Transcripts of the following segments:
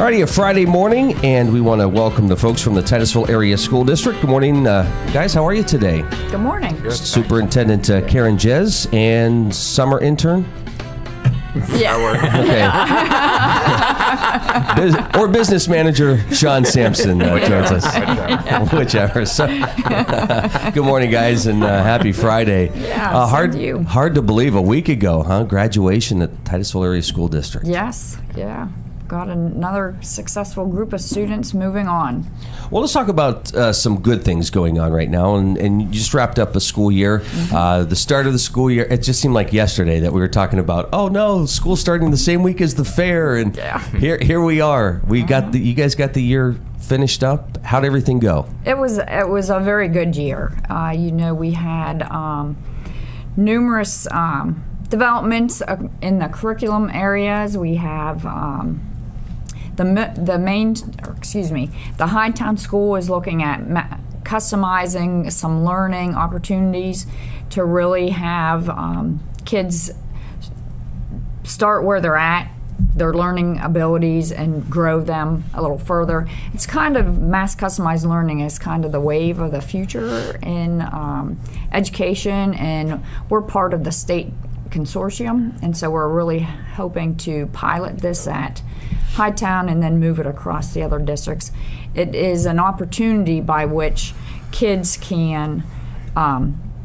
Alrighty, a Friday morning, and we want to welcome the folks from the Titusville Area School District. Good morning, guys. How are you today? Good morning. Good, Superintendent Karen Jez and summer intern. Yeah. Okay. Or business manager Shawn Sampson joins us. Whichever. So, good morning, guys, and happy Friday. Yeah, hard to believe a week ago, huh? Graduation at Titusville Area School District. Yes. Yeah. Got another successful group of students moving on. Well, let's talk about some good things going on right now. And you just wrapped up a school year. The start of the school year, it just seemed like yesterday that we were talking about, oh no, school's starting the same week as the fair. And here we are. We got you guys got the year finished up. How'd everything go? It was a very good year. We had numerous developments in the curriculum areas. We have the Hightown School is looking at customizing some learning opportunities to really have kids start where they're at, their learning abilities, and grow them a little further. It's kind of mass customized learning is kind of the wave of the future in education, and we're part of the state consortium, and so we're really hoping to pilot this at Hightown and then move it across the other districts. It is an opportunity by which kids can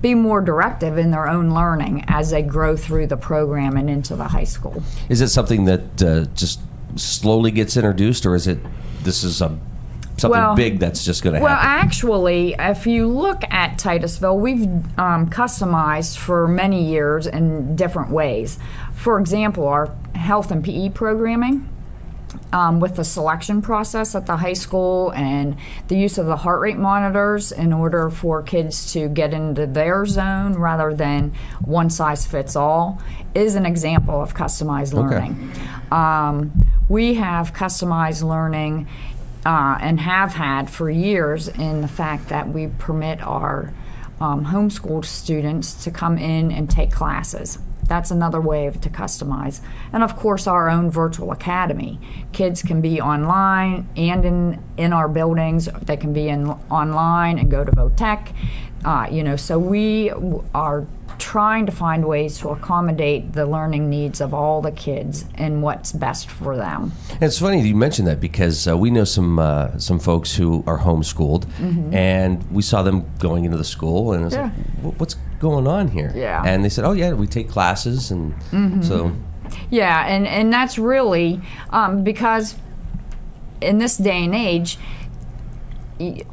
be more directive in their own learning as they grow through the program and into the high school. Is it something that just slowly gets introduced, or is it something big that's just going to happen? Well, actually, if you look at Titusville, we've customized for many years in different ways. For example, our health and PE programming, with the selection process at the high school and the use of the heart rate monitors in order for kids to get into their zone rather than one size fits all, is an example of customized learning. We have customized learning and have had for years in the fact that we permit our homeschooled students to come in and take classes. That's another way to customize. And of course, our own virtual academy. Kids can be online and in our buildings. They can be online and go to VOTEC. So we are trying to find ways to accommodate the learning needs of all the kids and what's best for them. And it's funny you mentioned that because we know some folks who are homeschooled, and we saw them going into the school, and I was like, what's going on here? Yeah. And they said, oh yeah, we take classes, and so. Yeah, and that's really because in this day and age,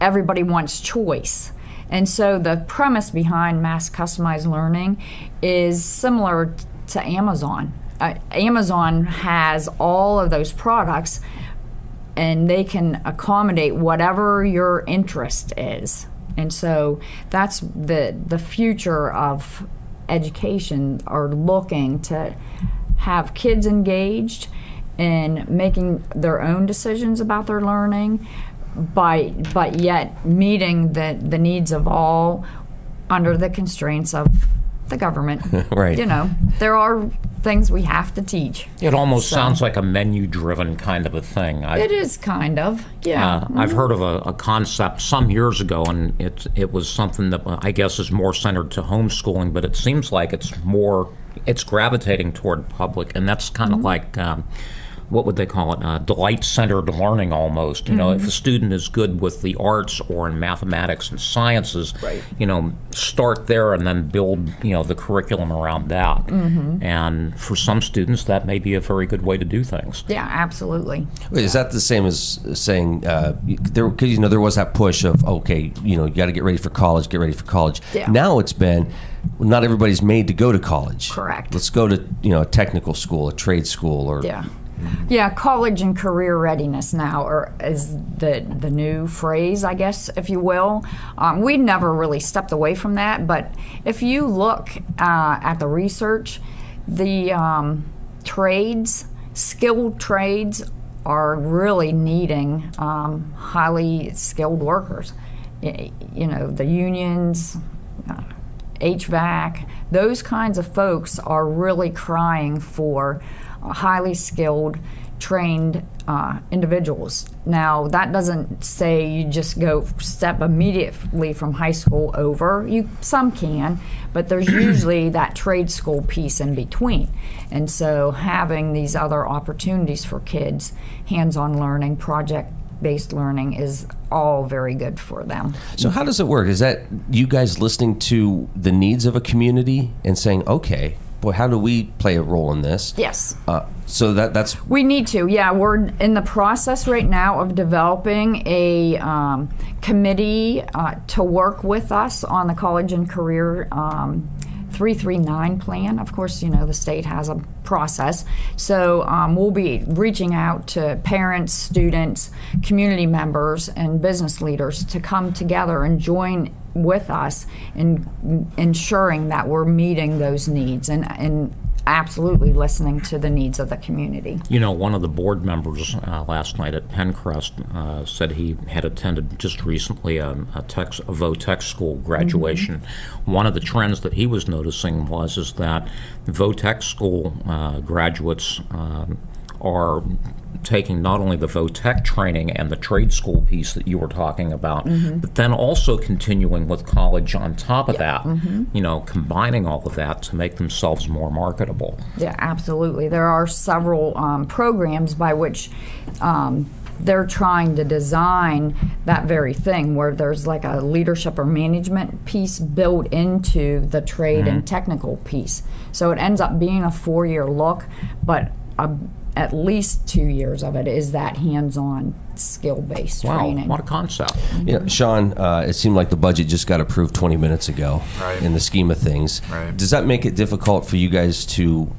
everybody wants choice. And so the premise behind mass customized learning is similar to Amazon. Amazon has all of those products, and they can accommodate whatever your interest is. And so that's the future of education, are looking to have kids engaged in making their own decisions about their learning, but yet meeting the needs of all under the constraints of the government. Right. There are things we have to teach. It almost sounds like a menu-driven kind of a thing. It is kind of, yeah. I've heard of a concept some years ago, and it was something that I guess is more centered to homeschooling, but it seems like it's gravitating toward public, and that's kind of like what would they call it? Delight-centered learning, almost. If a student is good with the arts or in mathematics and sciences, start there and then build, the curriculum around that. And for some students, that may be a very good way to do things. Yeah, absolutely. Wait, is that the same as saying there was that push of you got to get ready for college, Yeah. Now it's been, not everybody's made to go to college. Correct. Let's go to a technical school, a trade school, or Yeah, college and career readiness now is the new phrase, I guess, if you will. We never really stepped away from that, but if you look at the research, the skilled trades are really needing highly skilled workers. The unions, HVAC, those kinds of folks are really crying for highly skilled trained individuals. Now, that doesn't say you just go step immediately from high school over. Some can, but there's usually that trade school piece in between. And so having these other opportunities for kids, hands-on learning, project-based learning, is all very good for them. So how does it work? Is that you guys listening to the needs of a community and saying, okay, boy, how do we play a role in this? Yes. So that's... We need to, yeah. We're in the process right now of developing a committee to work with us on the college and career 339 plan. Of course, the state has a process. So we'll be reaching out to parents, students, community members, and business leaders to come together and join with us in ensuring that we're meeting those needs and absolutely listening to the needs of the community. One of the board members last night at Penncrest said he had attended just recently a vo-tech school graduation. Mm-hmm. One of the trends that he was noticing is that vo-tech school graduates are taking not only the vo-tech training and the trade school piece that you were talking about, but then also continuing with college on top of that, combining all of that to make themselves more marketable. Yeah, absolutely. There are several programs by which they're trying to design that very thing, where there's like a leadership or management piece built into the trade and technical piece. So it ends up being a 4-year look, but at least 2 years of it is that hands-on skill-based training. Wow, what a concept. Shawn, it seemed like the budget just got approved 20 minutes ago in the scheme of things. Right. Does that make it difficult for you guys to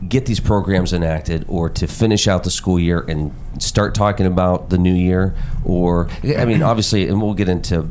get these programs enacted or to finish out the school year and start talking about the new year? Or, obviously, and we'll get into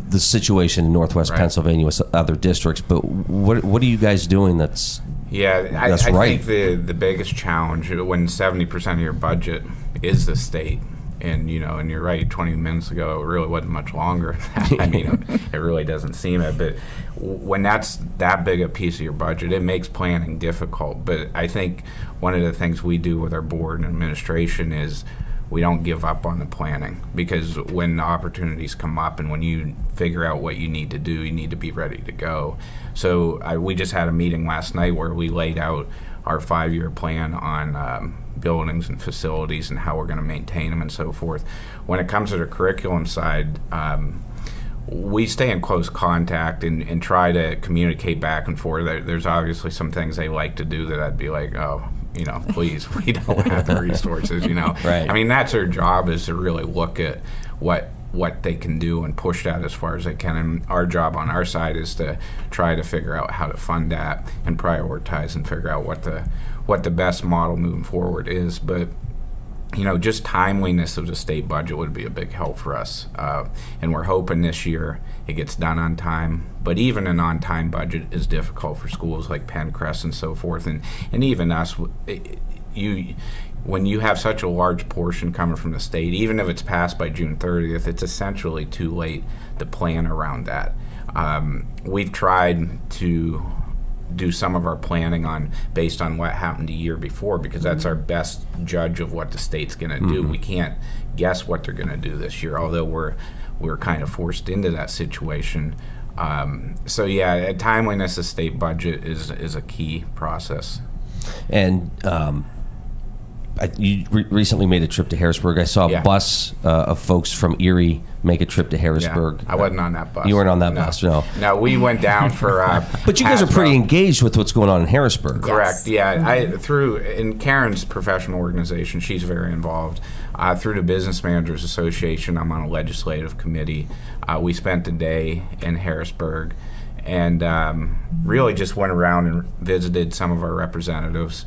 the situation in Northwest Pennsylvania with other districts, but what are you guys doing that's... Yeah, I think the biggest challenge when 70% of your budget is the state, and and you're right, 20 minutes ago it really wasn't much longer. It really doesn't seem it, but when that's that big a piece of your budget, it makes planning difficult. But I think one of the things we do with our board and administration is we don't give up on the planning, because when the opportunities come up and when you figure out what you need to do, you need to be ready to go. So we just had a meeting last night where we laid out our 5-year plan on buildings and facilities and how we're going to maintain them and so forth. When it comes to the curriculum side, we stay in close contact and try to communicate back and forth. There's obviously some things they like to do that I'd be like, oh, please, we don't have the resources, Right. That's their job, is to really look at what they can do and push that as far as they can. And our job on our side is to try to figure out how to fund that and prioritize and figure out what the best model moving forward is. But just timeliness of the state budget would be a big help for us. And we're hoping this year it gets done on time. But even an on-time budget is difficult for schools like Penncrest and so forth. And even us, when you have such a large portion coming from the state, even if it's passed by June 30th, it's essentially too late to plan around that. We've tried to do some of our planning based on what happened the year before, because that's our best judge of what the state's going to do. We can't guess what they're going to do this year, although we're kind of forced into that situation. Timeliness of state budget is a key process. And you recently made a trip to Harrisburg. I saw a bus of folks from Erie make a trip to Harrisburg. I wasn't on that bus. You weren't on that bus, no. No, we went down for... but you guys are pretty engaged with what's going on in Harrisburg. Correct, yeah. In Karen's professional organization, she's very involved. Through the Business Managers Association, I'm on a legislative committee. We spent a day in Harrisburg and really just went around and visited some of our representatives.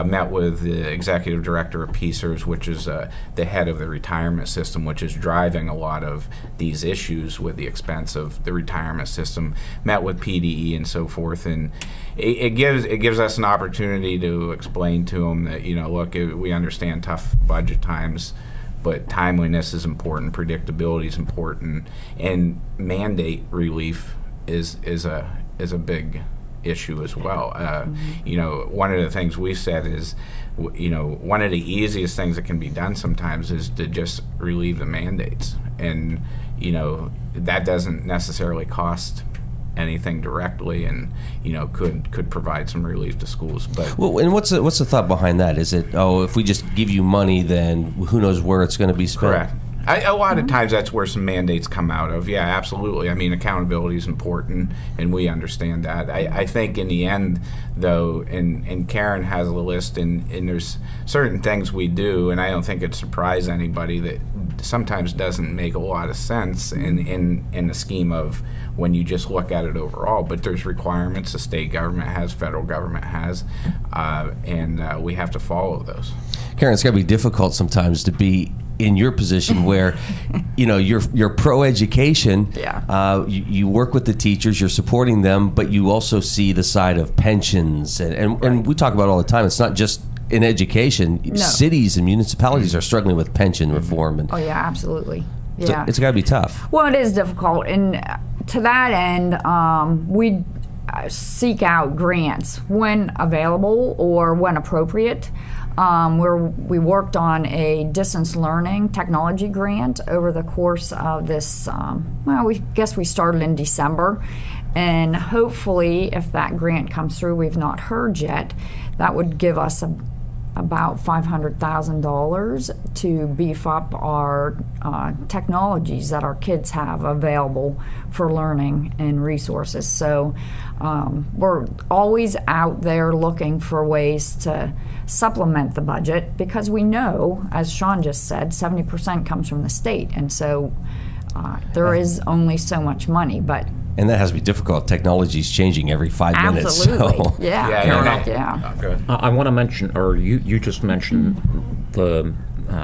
Met with the executive director of PSERS, which is the head of the retirement system, which is driving a lot of these issues with the expense of the retirement system. Met with PDE and so forth, and it gives us an opportunity to explain to them that look, we understand tough budget times, but timeliness is important, predictability is important, and mandate relief is a big issue as well. One of the things we said is one of the easiest things that can be done sometimes is to just relieve the mandates, and that doesn't necessarily cost anything directly, and could provide some relief to schools. But and what's the thought behind that? Is it, if we just give you money, then who knows where it's going to be spent? Correct. A lot of times that's where some mandates come out of. Yeah, absolutely. I mean, accountability is important, and we understand that. I think in the end, though, and Karen has a list, and there's certain things we do, and I don't think it'd surprise anybody that sometimes doesn't make a lot of sense in the scheme of when you just look at it overall. But there's requirements the state government has, federal government has, and we have to follow those. Karen, it's got to be difficult sometimes to be in your position where you're pro-education. Yeah. You work with the teachers, you're supporting them, but you also see the side of pensions, and we talk about it all the time. It's not just in education. No. Cities and municipalities are struggling with pension reform, and oh yeah, absolutely. Yeah, so it's got to be tough. Well, it is difficult, and to that end, we seek out grants when available or when appropriate. We worked on a distance learning technology grant over the course of this, we started in December, and hopefully if that grant comes through, we've not heard yet, that would give us about $500,000 to beef up our technologies that our kids have available for learning and resources. So we're always out there looking for ways to supplement the budget, because we know, as Shawn just said, 70% comes from the state, and so there is only so much money. And that has to be difficult. Technology is changing every 5 minutes. Absolutely. So. Yeah. I want to mention, or you just mentioned the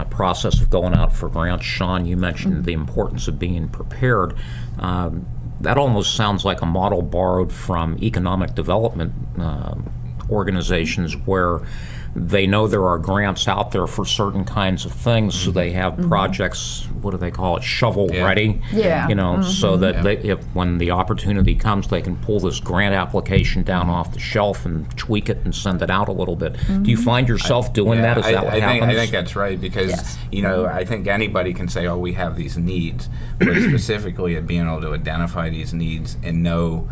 process of going out for grants. Shawn, you mentioned the importance of being prepared. That almost sounds like a model borrowed from economic development organizations, where they know there are grants out there for certain kinds of things, so they have projects, what do they call it, shovel ready, so that when the opportunity comes, they can pull this grant application down off the shelf and tweak it and send it out a little bit. Do you find yourself doing that? Is that what happens? I think that's right, because I think anybody can say, we have these needs, but specifically at being able to identify these needs and know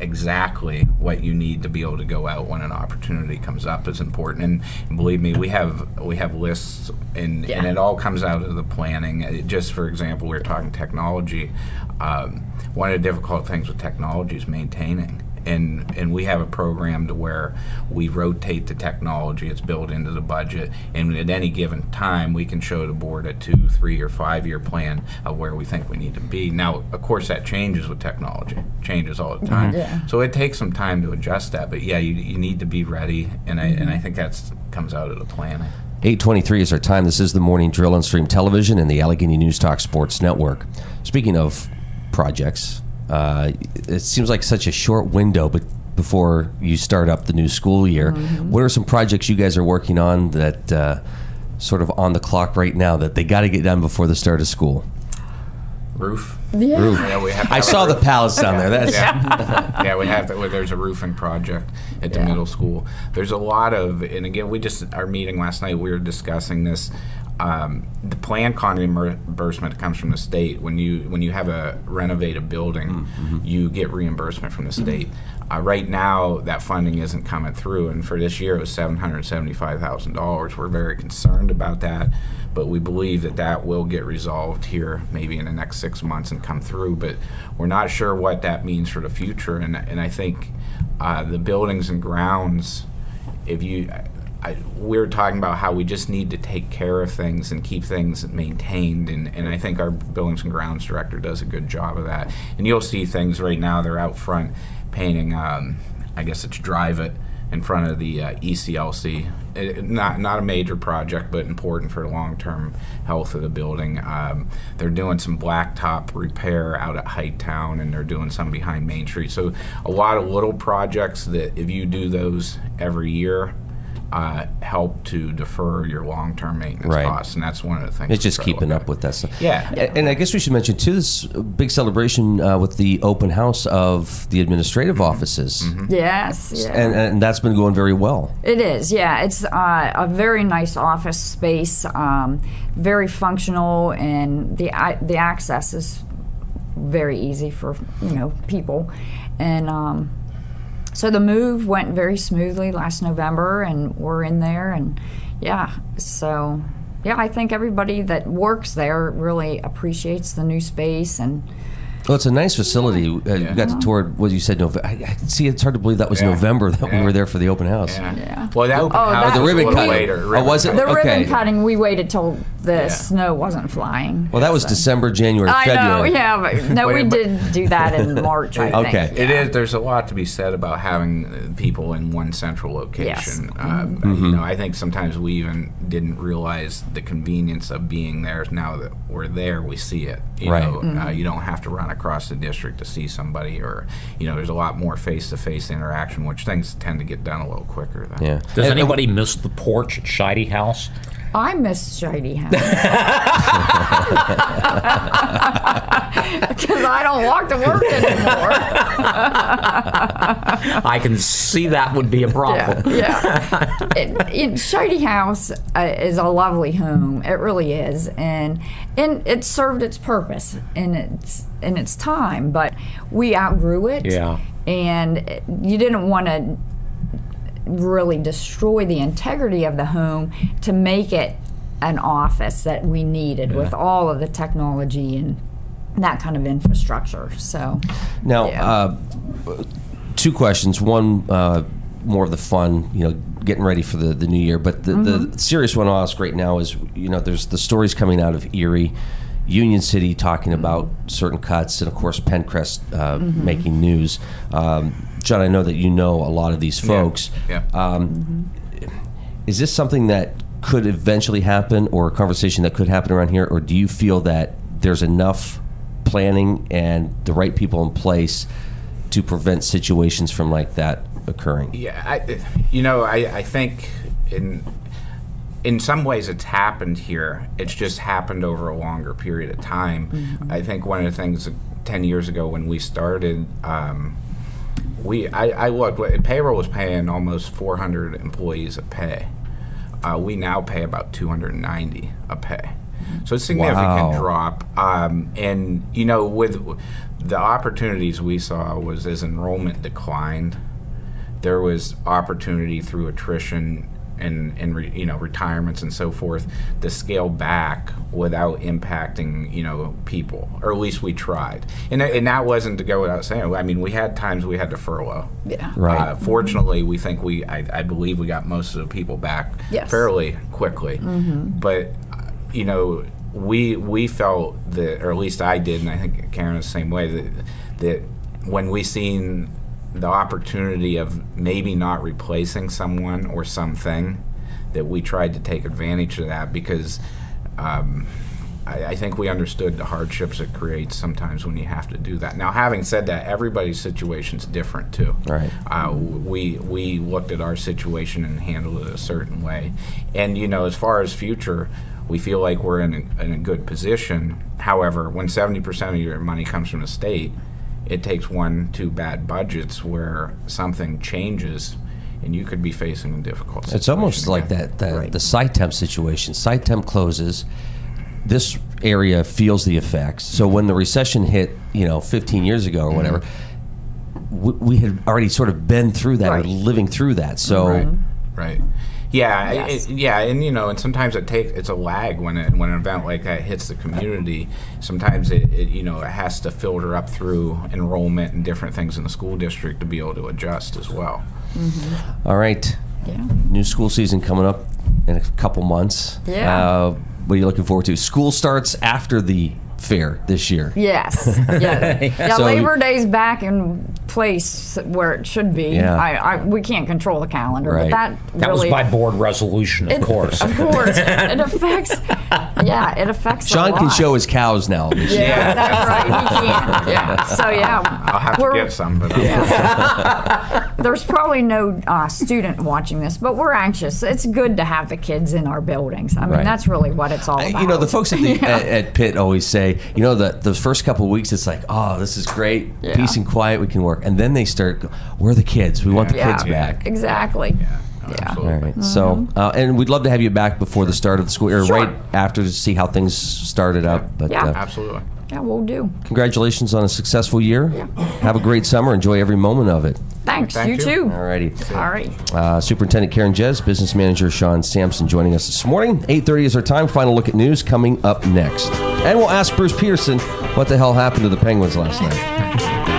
exactly what you need to be able to go out when an opportunity comes up is important. And believe me, we have lists, and it all comes out of the planning. Just for example, we were talking technology. One of the difficult things with technology is maintaining. And we have a program to where we rotate the technology. It's built into the budget, and at any given time we can show the board a 2, 3, or 5 year plan of where we think we need to be. Now, of course, that changes with technology. It changes all the time. So it takes some time to adjust that. But you need to be ready, and I think that comes out of the planning. 8:23 is our time. This is the Morning Drill on Stream Television and the Allegheny News Talk Sports Network. Speaking of projects, it seems like such a short window, but before you start up the new school year, what are some projects you guys are working on that sort of on the clock right now that they got to get done before the start of school? Roof. Yeah. Roof. We have to I saw the palace down there. That's we have to. There's a roofing project at the middle school. There's a lot of, and again, our meeting last night, we were discussing this. The plan reimbursement comes from the state. When you have a renovated building, you get reimbursement from the state. Right now, that funding isn't coming through, and for this year, it was $775,000. We're very concerned about that, but we believe that will get resolved here maybe in the next 6 months and come through. But we're not sure what that means for the future, and I think the buildings and grounds, we're talking about how we just need to take care of things and keep things maintained, and I think our buildings and grounds director does a good job of that. And you'll see things right now, they're out front painting, I guess it's Drive It, in front of the ECLC. Not a major project, but important for the long-term health of the building. They're doing some blacktop repair out at Hightown, and they're doing some behind Main Street. So a lot of little projects that if you do those every year, help to defer your long-term maintenance Right. costs, and that's one of the things. It's just we try to keeping look up with that stuff. Yeah. And I guess we should mention, too, this big celebration with the open house of the administrative offices. Yes, yeah. And that's been going very well. It is, yeah. It's a very nice office space, very functional, and the access is very easy for people. And so the move went very smoothly last November, and we're in there, and so I think everybody that works there really appreciates the new space. And Well, it's a nice facility. You got to tour what you said. I see. It's hard to believe that was November that we were there for the open house. Yeah. Well, that open house the was ribbon a little cutting. later. Oh, was it? The Okay. ribbon cutting, we waited till the snow wasn't flying. Well, that was December, January, I know, February. yeah, but no, we did do that in March, I think. Okay. It is. There's a lot to be said about having people in one central location. I think sometimes we even didn't realize the convenience of being there. Now that we're there, we see it. You don't have to run across the district to see somebody, or there's a lot more face-to-face interaction, which things tend to get done a little quicker. Then. Does anybody miss the porch at Shady House? I miss Shady House. Because I don't walk to work anymore. I can see that would be a problem. Shady House is a lovely home. It really is. And it served its purpose in its time. But we outgrew it. Yeah. And you didn't want to really destroy the integrity of the home to make it an office that we needed with all of the technology and that kind of infrastructure. So now, two questions. One, more of the fun, getting ready for the new year. But the serious one I'll ask right now is, there's the stories coming out of Erie, Union City talking about certain cuts, and of course Pencrest making news. John, I know that you know a lot of these folks. Is this something that could eventually happen, or a conversation that could happen around here, or do you feel that there's enough planning and the right people in place to prevent situations from like that occurring? Yeah, I think in some ways it's happened here. It's just happened over a longer period of time. I think one of the things 10 years ago when we started, I looked. Payroll was paying almost 400 employees a pay. We now pay about 290 a pay. So it's a significant drop. And with the opportunities we saw was as enrollment declined, there was opportunity through attrition and retirements and so forth to scale back without impacting people, or at least we tried. And that wasn't to go without saying. I mean, we had times we had to furlough. Yeah. Right. Fortunately, we think I believe we got most of the people back fairly quickly. But we felt that, or at least I did, and I think Karen is the same way, that when we seen the opportunity of maybe not replacing someone or something, that we tried to take advantage of that, because I think we understood the hardships it creates sometimes when you have to do that. Now, having said that, everybody's situation's different too. Right. We looked at our situation and handled it a certain way. And as far as future, we feel like we're in a good position. However, when 70% of your money comes from the state, it takes 1-2 bad budgets where something changes, and you could be facing a difficult situation. It's almost like again. the SciTemp situation. SciTemp closes. This area feels the effects. So when the recession hit, 15 years ago or whatever, we had already sort of been through that, or living through that. So Right. Yeah, Yes. and sometimes it's a lag when an event like that hits the community. Sometimes it has to filter up through enrollment and different things in the school district to be able to adjust as well. All right. Yeah. New school season coming up in a couple months. Yeah. What are you looking forward to? School starts after the fair this year. Yes. Yeah. So- Labor Day's back in place where it should be. Yeah. We can't control the calendar, Right. but That really, was by board resolution, of course. Of course, it affects. Yeah, it affects. Shawn a lot. can show his cows now. Yeah, that's right. He can. Yeah. So I'll have to get some, but there's probably no student watching this, but we're anxious. It's good to have the kids in our buildings. I mean, Right. that's really what it's all about. You know, the folks at Pitt always say, you know, the first couple of weeks, it's like, oh, this is great, Yeah. peace and quiet, we can work. And then they start, we're the kids. We want the kids back. Exactly. yeah, Yeah. absolutely. All right. So, and we'd love to have you back before the start of the school year, Sure. right after, to see how things started up. But Yeah. Absolutely. Yeah, we'll do. congratulations on a successful year. Have a great summer. Enjoy every moment of it. Thanks. Thank you you. too. All righty. All right. Superintendent Karen Jez, Business Manager Shawn Sampson joining us this morning. 8:30 is our time. Final look at news coming up next. And we'll ask Bruce Peterson what the hell happened to the Penguins last night.